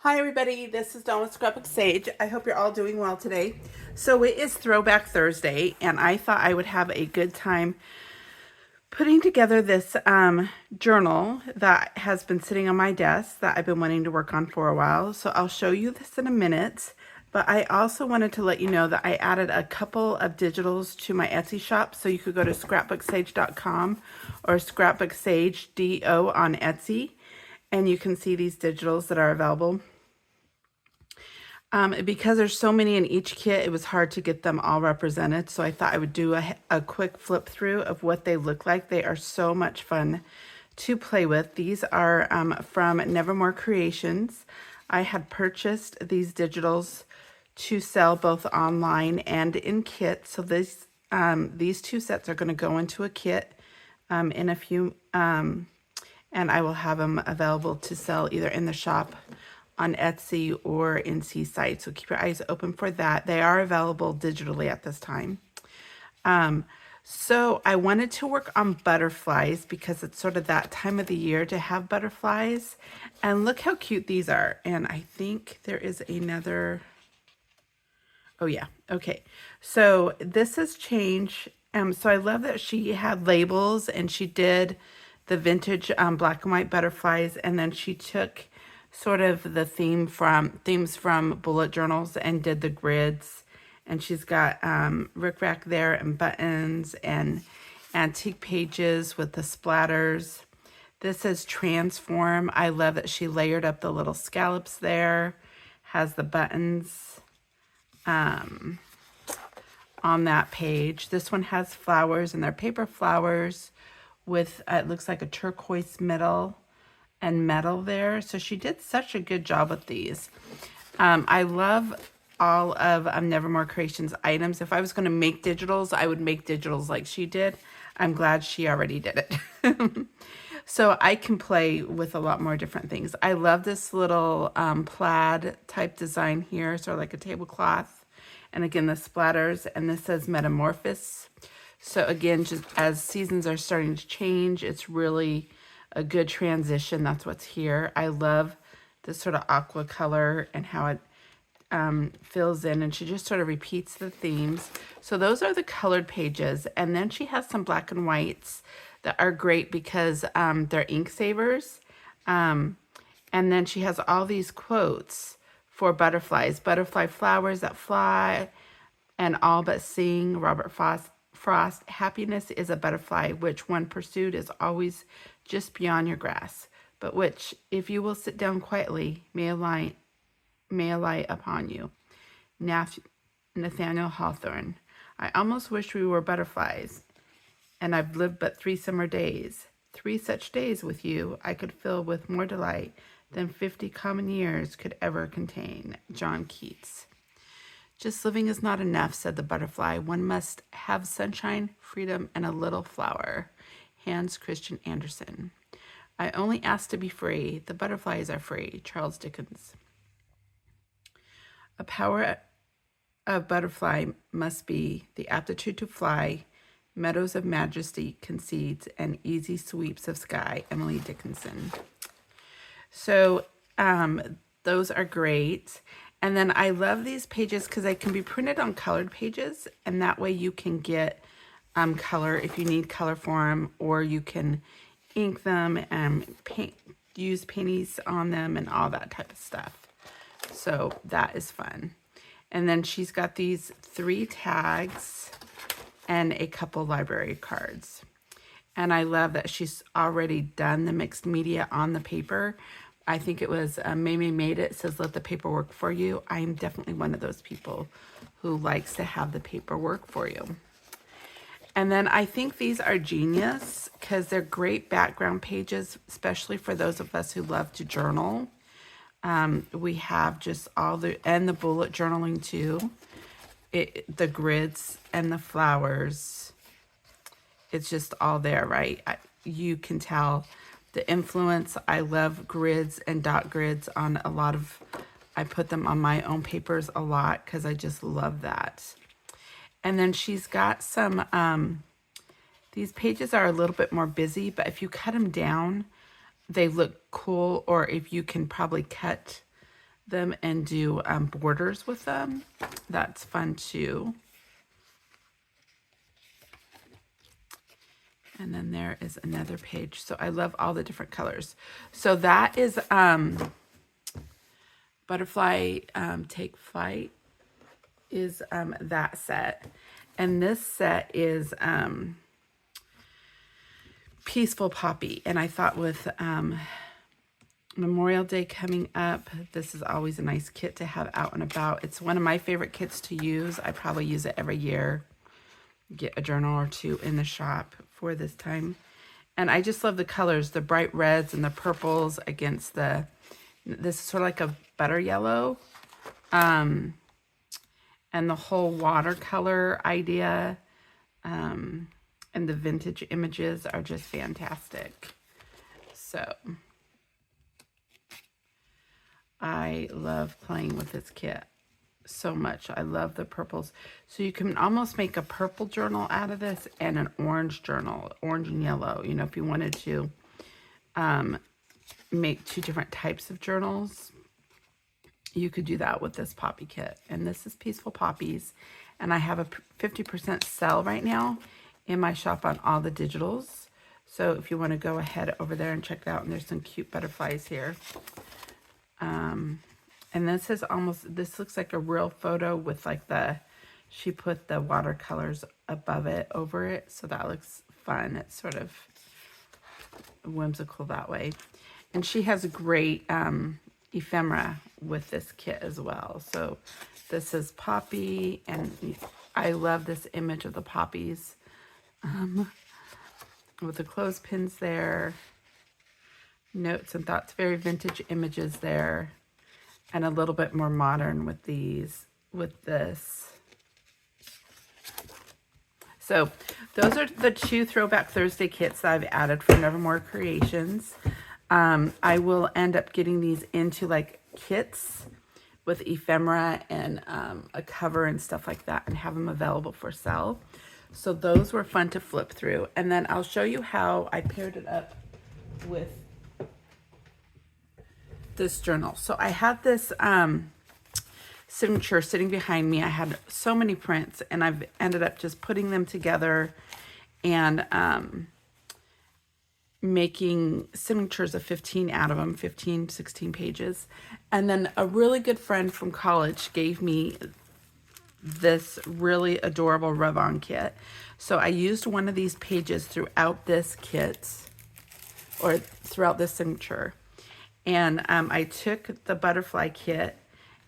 Hi everybody, this is Dawn with Scrapbook Sage. I hope you're all doing well today. So it is Throwback Thursday, and I thought I would have a good time putting together this journal that has been sitting on my desk that I've been wanting to work on for a while. So I'll show you this in a minute, but I also wanted to let you know that I added a couple of digitals to my Etsy shop. So you could go to scrapbooksage.com or scrapbooksage.do on Etsy, and you can see these digitals that are available. Because there's so many in each kit, it was hard to get them all represented. So I thought I would do a quick flip through of what they look like. They are so much fun to play with. These are from Nevermore Creations. I had purchased these digitals to sell both online and in kits. So these two sets are going to go into a kit in a few, and I will have them available to sell either in the shop on Etsy or in Seaside. So keep your eyes open for that. They are available digitally at this time. So I wanted to work on butterflies because it's sort of that time of the year to have butterflies. And look how cute these are. And I think there is another. Oh yeah, okay. So this has changed. So I love that she had labels and she did the vintage black and white butterflies, and then she took sort of the themes from bullet journals and did the grids. And she's got rickrack there and buttons and antique pages with the splatters. This is transform. I love that she layered up the little scallops there, has the buttons on that page. This one has flowers, and they're paper flowers with it looks like a turquoise middle and metal there. So she did such a good job with these. I love all of Nevermore Creations items. If I was going to make digitals, I would make digitals like she did. I'm glad she already did it. So I can play with a lot more different things. I love this little plaid type design here, sort of like a tablecloth. And again, the splatters, and this says Metamorphosis. So again, just as seasons are starting to change, it's really a good transition. That's what's here. I love this sort of aqua color and how it fills in, and she just sort of repeats the themes. So those are the colored pages, and then she has some black and whites that are great because they're ink savers. And then she has all these quotes for butterflies: butterfly flowers that fly and all but sing. Robert Frost, happiness is a butterfly, which when pursued is always just beyond your grasp, but which, if you will sit down quietly, may alight upon you. Nathaniel Hawthorne. I almost wish we were butterflies, and I've lived but 3 summer days. 3 such days with you I could fill with more delight than 50 common years could ever contain. John Keats. Just living is not enough, said the butterfly. One must have sunshine, freedom, and a little flower. Hans Christian Andersen. I only ask to be free. The butterflies are free. Charles Dickens. A power of butterfly must be the aptitude to fly, meadows of majesty concedes, and easy sweeps of sky. Emily Dickinson. So those are great. And then I love these pages because they can be printed on colored pages, and that way you can get color if you need color for them, or you can ink them and use pennies on them and all that type of stuff. So that is fun. And then she's got these 3 tags and a couple library cards. And I love that she's already done the mixed media on the paper. I think it was Mamie Made It says, let the paper work for you. I'm definitely one of those people who likes to have the paper work for you. And then I think these are genius because they're great background pages, especially for those of us who love to journal. We have just all and the bullet journaling too. The grids and the flowers. It's just all there, right? You can tell the influence. I love grids and dot grids on a lot of, I put them on my own papers a lot because I just love that. And then she's got some, these pages are a little bit more busy, but if you cut them down, they look cool. Or if you can probably cut them and do borders with them. That's fun too. And then there is another page. So I love all the different colors. So that is Butterfly Take Flight is that set. And this set is Peaceful Poppy. And I thought with Memorial Day coming up, this is always a nice kit to have out and about. It's one of my favorite kits to use. I probably use it every year. Get a journal or two in the shop for this time. And I just love the colors, the bright reds and the purples against this is sort of like a butter yellow. And the whole watercolor idea and the vintage images are just fantastic. So I love playing with this kit so much. I love the purples. So you can almost make a purple journal out of this and an orange journal, orange and yellow. You know, if you wanted to make two different types of journals, you could do that with this poppy kit. And this is Peaceful Poppies. And I have a 50% sale right now in my shop on all the digitals. So if you want to go ahead over there and check it out, and there's some cute butterflies here. And this is almost, this looks like a real photo with like she put the watercolors above it, over it. So that looks fun. It's sort of whimsical that way. And she has a great ephemera with this kit as well. So this is Poppy, and I love this image of the poppies with the clothespins there. Notes and thoughts, very vintage images there, and a little bit more modern with this. So those are the two Throwback Thursday kits that I've added from Nevermore Creations. I will end up getting these into like kits with ephemera and a cover and stuff like that, and have them available for sale. So those were fun to flip through. And then I'll show you how I paired it up with this journal. So I had this signature sitting behind me. I had so many prints, and I've ended up just putting them together and making signatures of 15 out of them, 15, 16 pages. And then a really good friend from college gave me this really adorable rub-on kit. So I used one of these pages throughout this kit, or throughout this signature. And I took the butterfly kit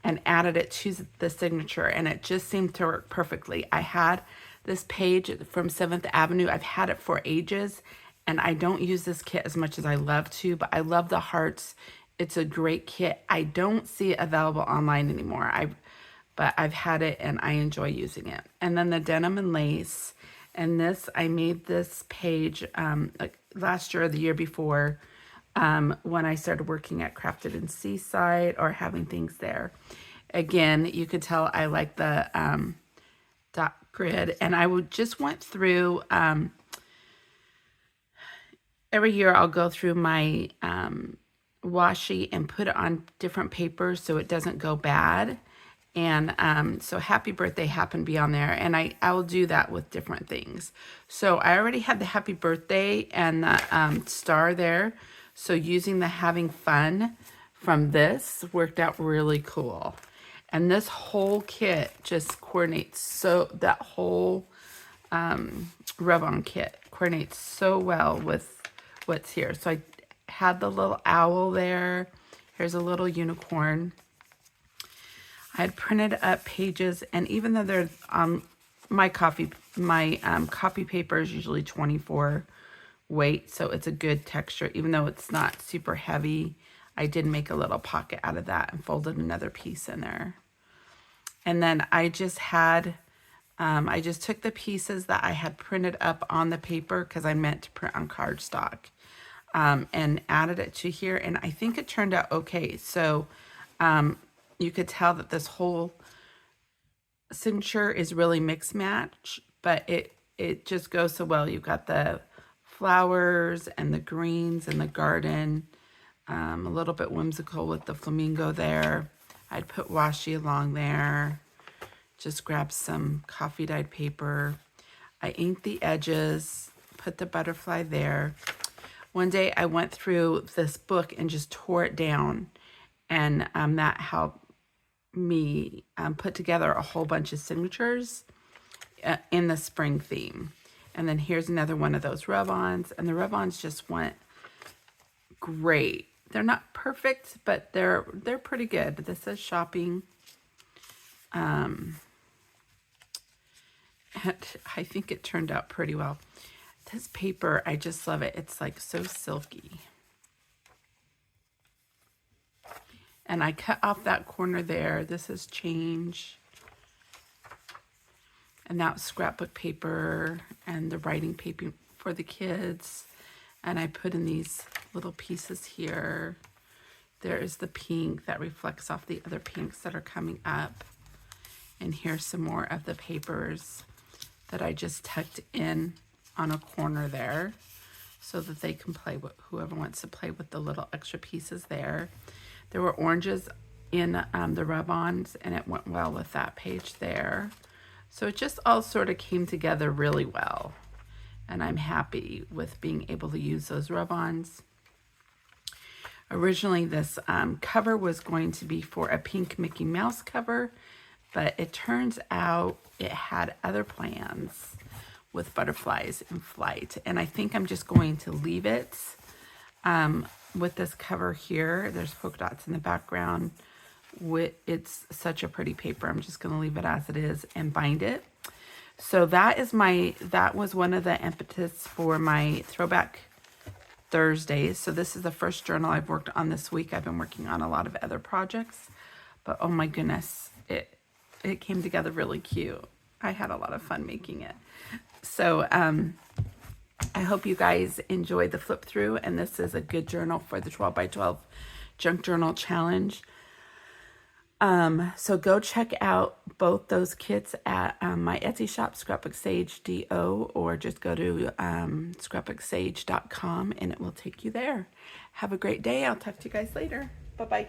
and added it to the signature, and it just seemed to work perfectly. I had this page from 7th Avenue. I've had it for ages, and I don't use this kit as much as I love to, but I love the hearts. It's a great kit. I don't see it available online anymore. But I've had it, and I enjoy using it. And then the denim and lace. And this, I made this page like last year or the year before, when I started working at Crafted in Seaside or having things there. Again, you could tell I like the dot grid, and I just went through, every year I'll go through my washi and put it on different papers so it doesn't go bad. And so Happy Birthday happened to be on there, and I will do that with different things. So I already had the Happy Birthday and the star there. So using the Having Fun from this worked out really cool. And this whole kit just coordinates, so that whole rub-on kit coordinates so well with what's here. So I had the little owl there. Here's a little unicorn. I had printed up pages, and even though they're my copy paper is usually 24 weight, so it's a good texture. Even though it's not super heavy, I did make a little pocket out of that and folded another piece in there. And then I just had, I just took the pieces that I had printed up on the paper, because I meant to print on cardstock, and added it to here, and I think it turned out okay. So you could tell that this whole signature is really mix match, but it just goes so well. You've got the flowers and the greens and the garden, a little bit whimsical with the flamingo there. I'd put washi along there. Just grab some coffee dyed paper. I inked the edges, put the butterfly there. One day I went through this book and just tore it down, and that helped me put together a whole bunch of signatures in the spring theme. And then here's another one of those rub-ons, and the rub-ons just went great. They're not perfect, but they're pretty good. This is shopping. And I think it turned out pretty well. This paper, I just love it. It's like so silky. And I cut off that corner there. This is change. And that was scrapbook paper and the writing paper for the kids. And I put in these little pieces here. There is the pink that reflects off the other pinks that are coming up. And here's some more of the papers that I just tucked in on a corner there so that they can play with, whoever wants to play with the little extra pieces there. There were oranges in the rub-ons, and it went well with that page there. So it just all sort of came together really well. And I'm happy with being able to use those rub-ons. Originally, this cover was going to be for a pink Mickey Mouse cover, but it turns out it had other plans with butterflies in flight. And I think I'm just going to leave it with this cover here. There's polka dots in the background. It's such a pretty paper. I'm just going to leave it as it is and bind it. So that was one of the impetus for my Throwback Thursdays. So this is the first journal I've worked on this week. I've been working on a lot of other projects, but oh my goodness, it came together really cute. I had a lot of fun making it. So I hope you guys enjoyed the flip through, and this is a good journal for the 12 by 12 Junk Journal Challenge. So go check out both those kits at my Etsy shop, Scrapbook Sage DO, or just go to scrapbooksage.com and it will take you there. Have a great day. I'll talk to you guys later. Bye-bye.